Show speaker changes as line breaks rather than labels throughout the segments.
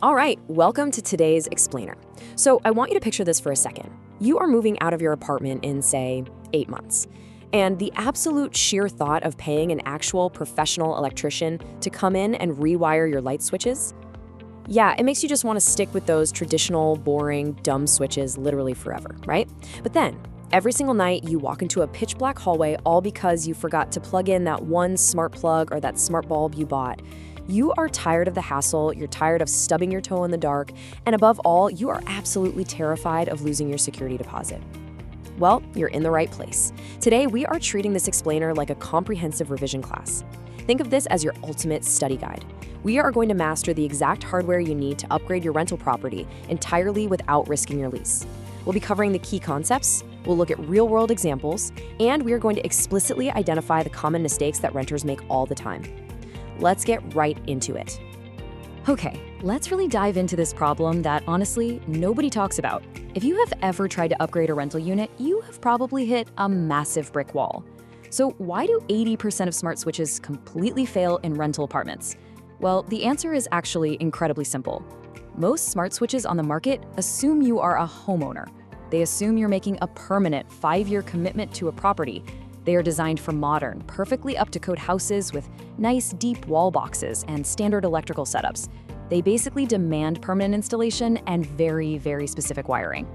All right, welcome to today's explainer. So I want you to picture this for a second. You are moving out of your apartment in, say, 8 months. And the absolute sheer thought of paying an actual professional electrician to come in and rewire your light switches, yeah, it makes you just want to stick with those traditional, boring, dumb switches literally forever, right? But then, every single night you walk into a pitch black hallway all because you forgot to plug in that one smart plug or that smart bulb you bought. You are tired of the hassle, you're tired of stubbing your toe in the dark, and above all, you are absolutely terrified of losing your security deposit. Well, you're in the right place. Today, we are treating this explainer like a comprehensive revision class. Think of this as your ultimate study guide. We are going to master the exact hardware you need to upgrade your rental property entirely without risking your lease. We'll be covering the key concepts, we'll look at real-world examples, and we are going to explicitly identify the common mistakes that renters make all the time. Let's get right into it.
Okay, let's really dive into this problem that, honestly, nobody talks about. If you have ever tried to upgrade a rental unit, you have probably hit a massive brick wall. So why do 80% of smart switches completely fail in rental apartments? Well, the answer is actually incredibly simple. Most smart switches on the market assume you are a homeowner. They assume you're making a permanent 5-year commitment to a property. They are designed for modern, perfectly up-to-code houses with nice, deep wall boxes and standard electrical setups. They basically demand permanent installation and very, very specific wiring.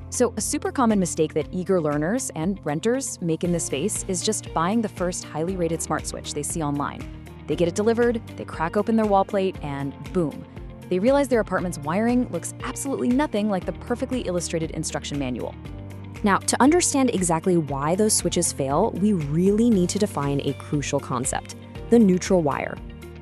So a super common mistake that eager learners and renters make in this space is just buying the first highly rated smart switch they see online. They get it delivered, they crack open their wall plate, and boom. They realize their apartment's wiring looks absolutely nothing like the perfectly illustrated instruction manual.
Now, to understand exactly why those switches fail, we really need to define a crucial concept: the neutral wire.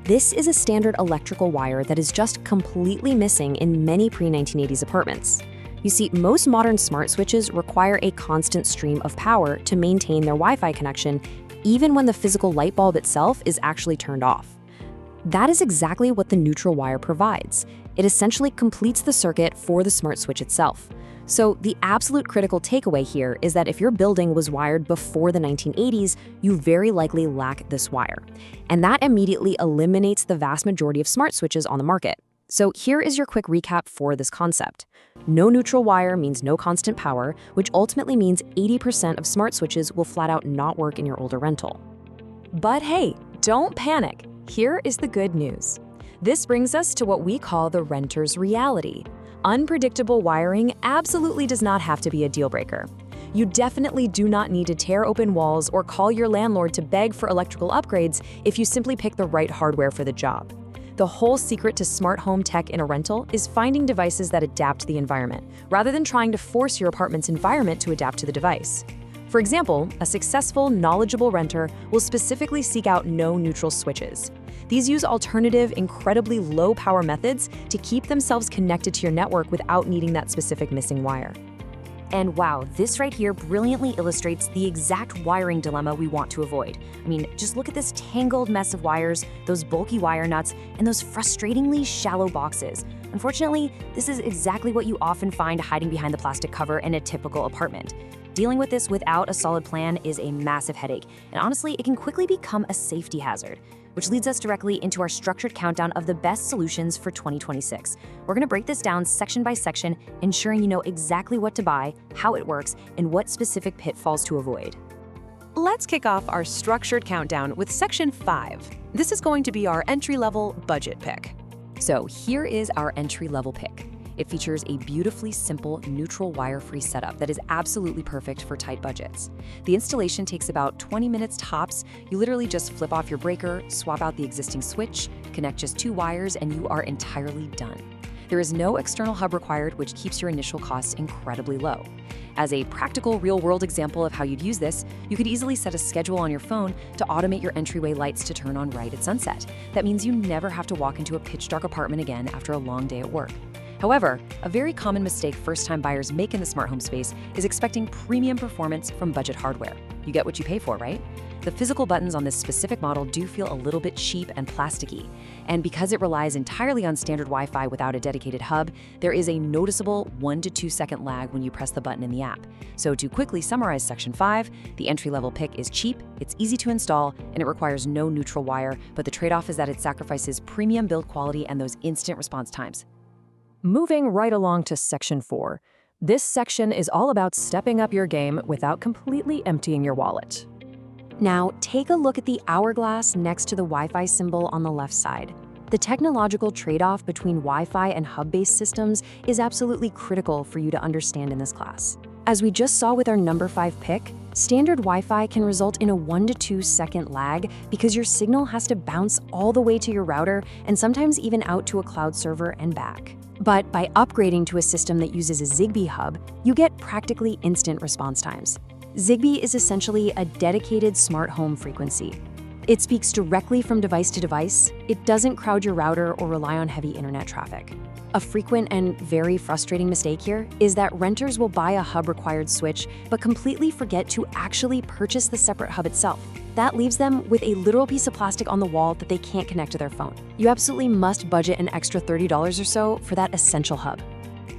This is a standard electrical wire that is just completely missing in many pre-1980s apartments. You see, most modern smart switches require a constant stream of power to maintain their Wi-Fi connection, even when the physical light bulb itself is actually turned off. That is exactly what the neutral wire provides. It essentially completes the circuit for the smart switch itself. So the absolute critical takeaway here is that if your building was wired before the 1980s, you very likely lack this wire. And that immediately eliminates the vast majority of smart switches on the market. So here is your quick recap for this concept. No neutral wire means no constant power, which ultimately means 80% of smart switches will flat out not work in your older rental. But hey, don't panic. Here is the good news. This brings us to what we call the renter's reality. Unpredictable wiring absolutely does not have to be a deal breaker. You definitely do not need to tear open walls or call your landlord to beg for electrical upgrades if you simply pick the right hardware for the job. The whole secret to smart home tech in a rental is finding devices that adapt to the environment, rather than trying to force your apartment's environment to adapt to the device. For example, a successful, knowledgeable renter will specifically seek out no neutral switches. These use alternative, incredibly low-power methods to keep themselves connected to your network without needing that specific missing wire. And wow, this right here brilliantly illustrates the exact wiring dilemma we want to avoid. I mean, just look at this tangled mess of wires, those bulky wire nuts, and those frustratingly shallow boxes. Unfortunately, this is exactly what you often find hiding behind the plastic cover in a typical apartment. Dealing with this without a solid plan is a massive headache, and honestly, it can quickly become a safety hazard. Which leads us directly into our structured countdown of the best solutions for 2026. We're going to break this down section by section, ensuring you know exactly what to buy, how it works, and what specific pitfalls to avoid. Let's kick off our structured countdown with section 5. This is going to be our entry-level budget pick. So here is our entry-level pick. It features a beautifully simple, neutral wire-free setup that is absolutely perfect for tight budgets. The installation takes about 20 minutes tops. You literally just flip off your breaker, swap out the existing switch, connect just 2 wires, and you are entirely done. There is no external hub required, which keeps your initial costs incredibly low. As a practical, real-world example of how you'd use this, you could easily set a schedule on your phone to automate your entryway lights to turn on right at sunset. That means you never have to walk into a pitch-dark apartment again after a long day at work. However, a very common mistake first-time buyers make in the smart home space is expecting premium performance from budget hardware. You get what you pay for, right? The physical buttons on this specific model do feel a little bit cheap and plasticky. And because it relies entirely on standard Wi-Fi without a dedicated hub, there is a noticeable 1 to 2 second lag when you press the button in the app. So to quickly summarize section 5, the entry-level pick is cheap, it's easy to install, and it requires no neutral wire, but the trade-off is that it sacrifices premium build quality and those instant response times.
Moving right along to Section 4. This section is all about stepping up your game without completely emptying your wallet.
Now, take a look at the hourglass next to the Wi-Fi symbol on the left side. The technological trade-off between Wi-Fi and hub-based systems is absolutely critical for you to understand in this class. As we just saw with our number 5 pick, standard Wi-Fi can result in a 1 to 2 second lag because your signal has to bounce all the way to your router and sometimes even out to a cloud server and back. But by upgrading to a system that uses a Zigbee hub, you get practically instant response times. Zigbee is essentially a dedicated smart home frequency. It speaks directly from device to device. It doesn't crowd your router or rely on heavy internet traffic. A frequent and very frustrating mistake here is that renters will buy a hub-required switch but completely forget to actually purchase the separate hub itself. That leaves them with a literal piece of plastic on the wall that they can't connect to their phone. You absolutely must budget an extra $30 or so for that essential hub.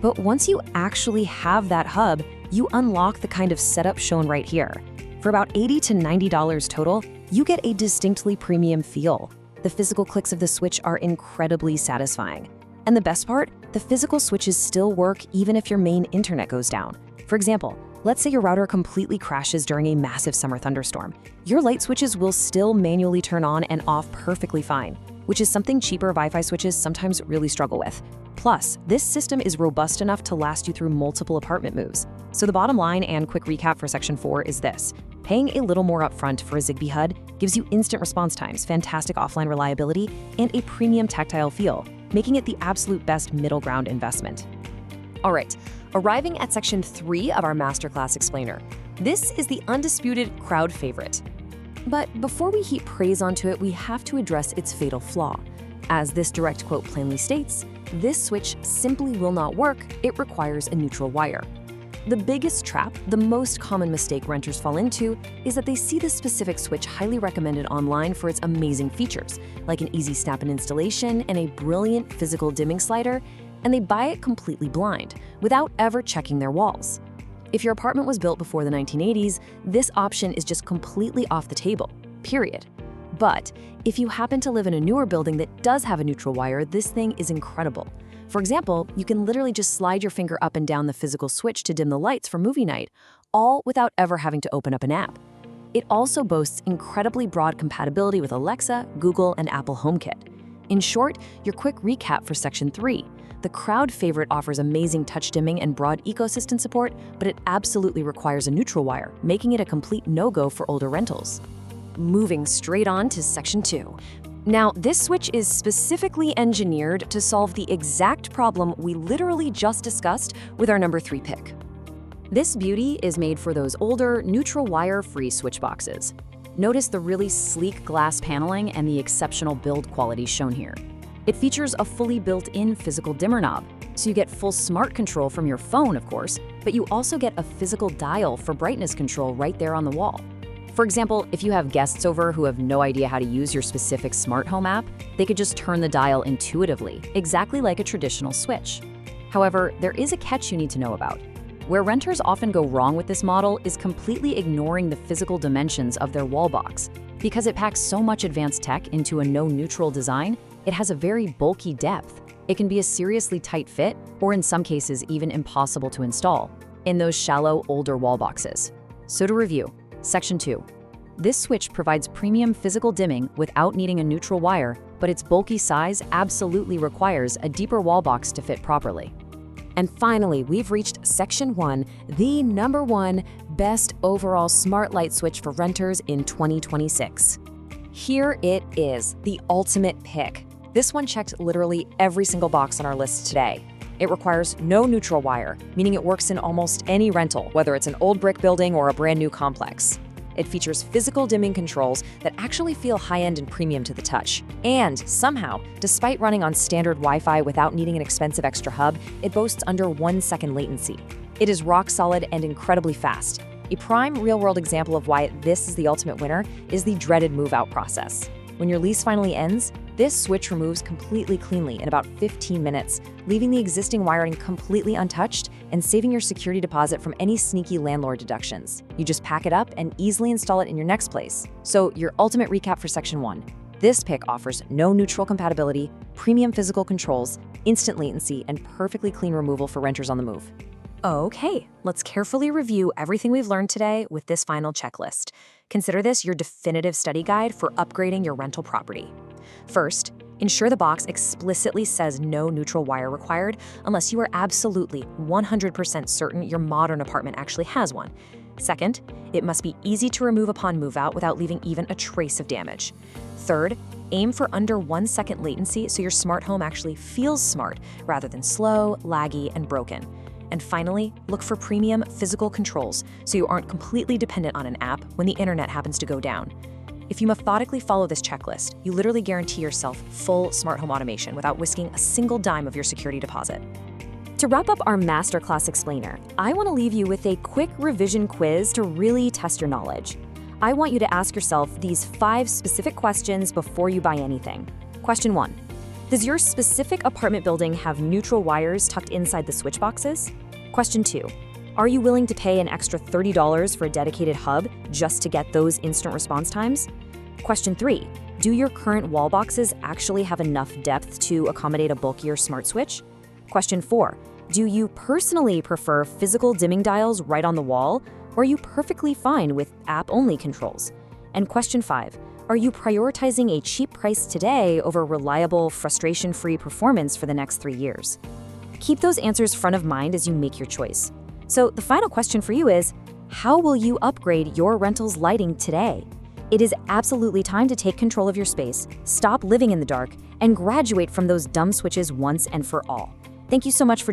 But once you actually have that hub, you unlock the kind of setup shown right here. For about $80 to $90 total, you get a distinctly premium feel. The physical clicks of the switch are incredibly satisfying. And the best part, the physical switches still work even if your main internet goes down. For example, let's say your router completely crashes during a massive summer thunderstorm. Your light switches will still manually turn on and off perfectly fine, which is something cheaper Wi-Fi switches sometimes really struggle with. Plus, this system is robust enough to last you through multiple apartment moves. So the bottom line and quick recap for Section 4 is this. Paying a little more upfront for a Zigbee HUD gives you instant response times, fantastic offline reliability, and a premium tactile feel, making it the absolute best middle ground investment. All right, arriving at Section 3 of our Masterclass Explainer. This is the undisputed crowd favorite. But before we heap praise onto it, we have to address its fatal flaw. As this direct quote plainly states, this switch simply will not work, it requires a neutral wire. The biggest trap, the most common mistake renters fall into, is that they see the specific switch highly recommended online for its amazing features, like an easy snap-in installation and a brilliant physical dimming slider, and they buy it completely blind, without ever checking their walls. If your apartment was built before the 1980s, this option is just completely off the table, period. But if you happen to live in a newer building that does have a neutral wire, this thing is incredible. For example, you can literally just slide your finger up and down the physical switch to dim the lights for movie night, all without ever having to open up an app. It also boasts incredibly broad compatibility with Alexa, Google, and Apple HomeKit. In short, your quick recap for Section 3. The crowd favorite offers amazing touch dimming and broad ecosystem support, but it absolutely requires a neutral wire, making it a complete no-go for older rentals. Moving straight on to Section 2. Now, this switch is specifically engineered to solve the exact problem we literally just discussed with our number 3 pick. This beauty is made for those older, neutral wire-free switch boxes. Notice the really sleek glass paneling and the exceptional build quality shown here. It features a fully built-in physical dimmer knob, so you get full smart control from your phone, of course, but you also get a physical dial for brightness control right there on the wall. For example, if you have guests over who have no idea how to use your specific smart home app, they could just turn the dial intuitively, exactly like a traditional switch. However, there is a catch you need to know about. Where renters often go wrong with this model is completely ignoring the physical dimensions of their wall box. Because it packs so much advanced tech into a no-neutral design, it has a very bulky depth. It can be a seriously tight fit, or in some cases even impossible to install, in those shallow, older wall boxes. So to review, Section 2. This switch provides premium physical dimming without needing a neutral wire, but its bulky size absolutely requires a deeper wall box to fit properly. And finally, we've reached Section 1, the number 1 best overall smart light switch for renters in 2026. Here it is, the ultimate pick. This one checked literally every single box on our list today. It requires no neutral wire, meaning it works in almost any rental, whether it's an old brick building or a brand new complex. It features physical dimming controls that actually feel high-end and premium to the touch. And somehow, despite running on standard Wi-Fi without needing an expensive extra hub, it boasts under 1 second latency. It is rock solid and incredibly fast. A prime real-world example of why this is the ultimate winner is the dreaded move-out process. When your lease finally ends, this switch removes completely cleanly in about 15 minutes, leaving the existing wiring completely untouched and saving your security deposit from any sneaky landlord deductions. You just pack it up and easily install it in your next place. So your ultimate recap for Section 1. This pick offers no neutral compatibility, premium physical controls, instant latency, and perfectly clean removal for renters on the move.
Okay, let's carefully review everything we've learned today with this final checklist. Consider this your definitive study guide for upgrading your rental property. First, ensure the box explicitly says no neutral wire required unless you are absolutely 100% certain your modern apartment actually has one. Second, it must be easy to remove upon move-out without leaving even a trace of damage. Third, aim for under 1 second latency so your smart home actually feels smart rather than slow, laggy, and broken. And finally, look for premium physical controls so you aren't completely dependent on an app when the internet happens to go down. If you methodically follow this checklist, you literally guarantee yourself full smart home automation without whisking a single dime of your security deposit.
To wrap up our masterclass explainer, I want to leave you with a quick revision quiz to really test your knowledge. I want you to ask yourself these 5 specific questions before you buy anything. Question 1. Does your specific apartment building have neutral wires tucked inside the switch boxes? Question 2. Are you willing to pay an extra $30 for a dedicated hub just to get those instant response times? Question 3. Do your current wall boxes actually have enough depth to accommodate a bulkier smart switch? Question 4. Do you personally prefer physical dimming dials right on the wall, or are you perfectly fine with app-only controls? And question 5. Are you prioritizing a cheap price today over reliable, frustration-free performance for the next 3 years? Keep those answers front of mind as you make your choice. So the final question for you is, how will you upgrade your rental's lighting today? It is absolutely time to take control of your space, stop living in the dark, and graduate from those dumb switches once and for all. Thank you so much for